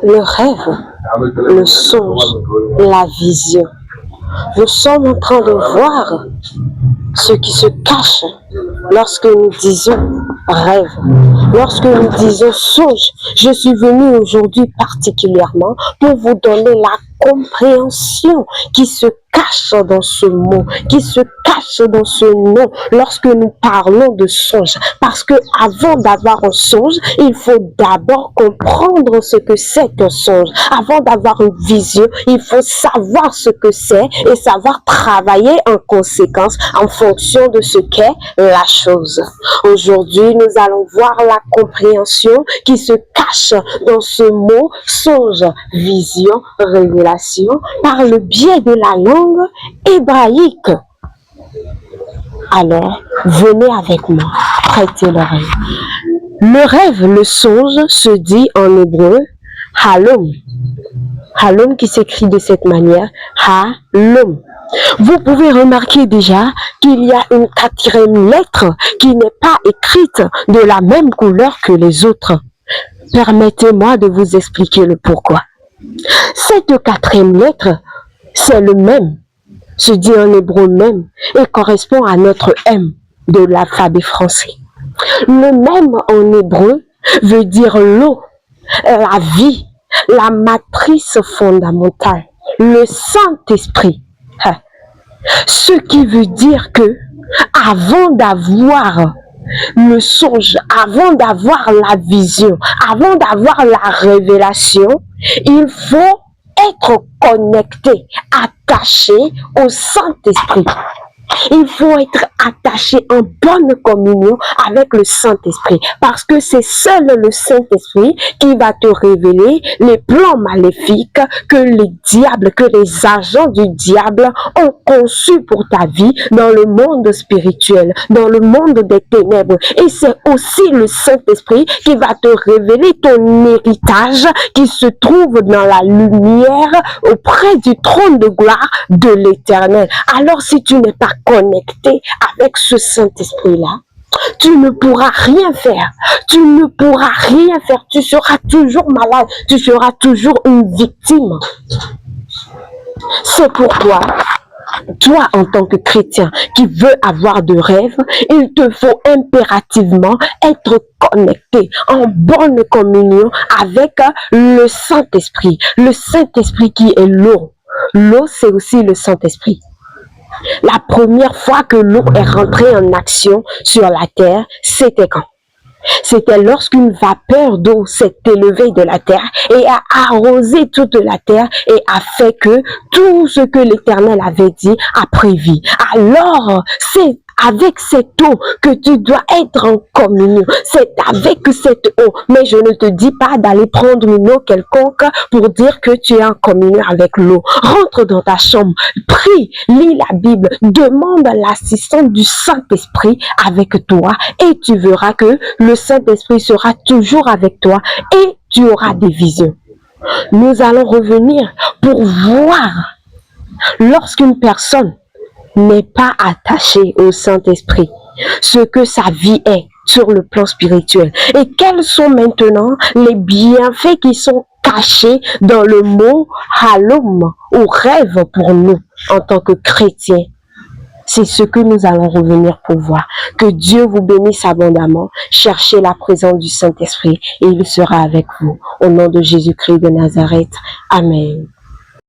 Le rêve, le songe, la vision. Nous sommes en train de voir ce qui se cache lorsque nous disons rêve, lorsque nous disons songe. Je suis venue aujourd'hui particulièrement pour vous donner la compréhension qui se cache dans ce mot, qui se cache dans ce nom lorsque nous parlons de songe. Parce que avant d'avoir un songe, il faut d'abord comprendre ce que c'est qu'un songe. Avant d'avoir une vision, il faut savoir ce que c'est et savoir travailler en conséquence en fonction de ce qu'est la chose. Aujourd'hui, nous allons voir la compréhension qui se cache dans ce mot songe, vision, révélation par le biais de la langue hébraïque. Alors, venez avec moi, prêtez l'oreille. Le rêve, le songe, se dit en hébreu halom. Halom qui s'écrit de cette manière, halom. Vous pouvez remarquer déjà qu'il y a une quatrième lettre qui n'est pas écrite de la même couleur que les autres. Permettez-moi de vous expliquer le pourquoi. Cette quatrième lettre, c'est le même, se dit en hébreu même, et correspond à notre M de l'alphabet français. Le même en hébreu veut dire l'eau, la vie, la matrice fondamentale, le Saint-Esprit. Ce qui veut dire que, avant d'avoir le songe, avant d'avoir la vision, avant d'avoir la révélation, il faut être connecté, attaché au Saint-Esprit. Il faut être attaché en bonne communion avec le Saint-Esprit parce que c'est seul le Saint-Esprit qui va te révéler les plans maléfiques que les diables, que les agents du diable ont conçus pour ta vie dans le monde spirituel, dans le monde des ténèbres. Et c'est aussi le Saint-Esprit qui va te révéler ton héritage qui se trouve dans la lumière auprès du trône de gloire de l'Éternel. Alors si tu n'es pas connecté avec ce Saint-Esprit-là, tu ne pourras rien faire. Tu ne pourras rien faire. Tu seras toujours malade. Tu seras toujours une victime. C'est pourquoi, toi, en tant que chrétien qui veux avoir de rêves, il te faut impérativement être connecté en bonne communion avec le Saint-Esprit. Le Saint-Esprit qui est l'eau. L'eau, c'est aussi le Saint-Esprit. La première fois que l'eau est rentrée en action sur la terre, c'était quand? C'était lorsqu'une vapeur d'eau s'est élevée de la terre et a arrosé toute la terre et a fait que tout ce que l'Éternel avait dit a pris vie. Alors, c'est avec cette eau que tu dois être en communion. C'est avec cette eau. Mais je ne te dis pas d'aller prendre une eau quelconque pour dire que tu es en communion avec l'eau. Rentre dans ta chambre, prie, lis la Bible, demande l'assistance du Saint-Esprit avec toi et tu verras que le Saint-Esprit sera toujours avec toi et tu auras des visions. Nous allons revenir pour voir lorsqu'une personne n'est pas attachée au Saint-Esprit, ce que sa vie est sur le plan spirituel. Et quels sont maintenant les bienfaits qui sont cachés dans le mot halom ou rêve pour nous en tant que chrétiens. C'est ce que nous allons revenir pour voir. Que Dieu vous bénisse abondamment. Cherchez la présence du Saint-Esprit et il sera avec vous. Au nom de Jésus-Christ de Nazareth. Amen.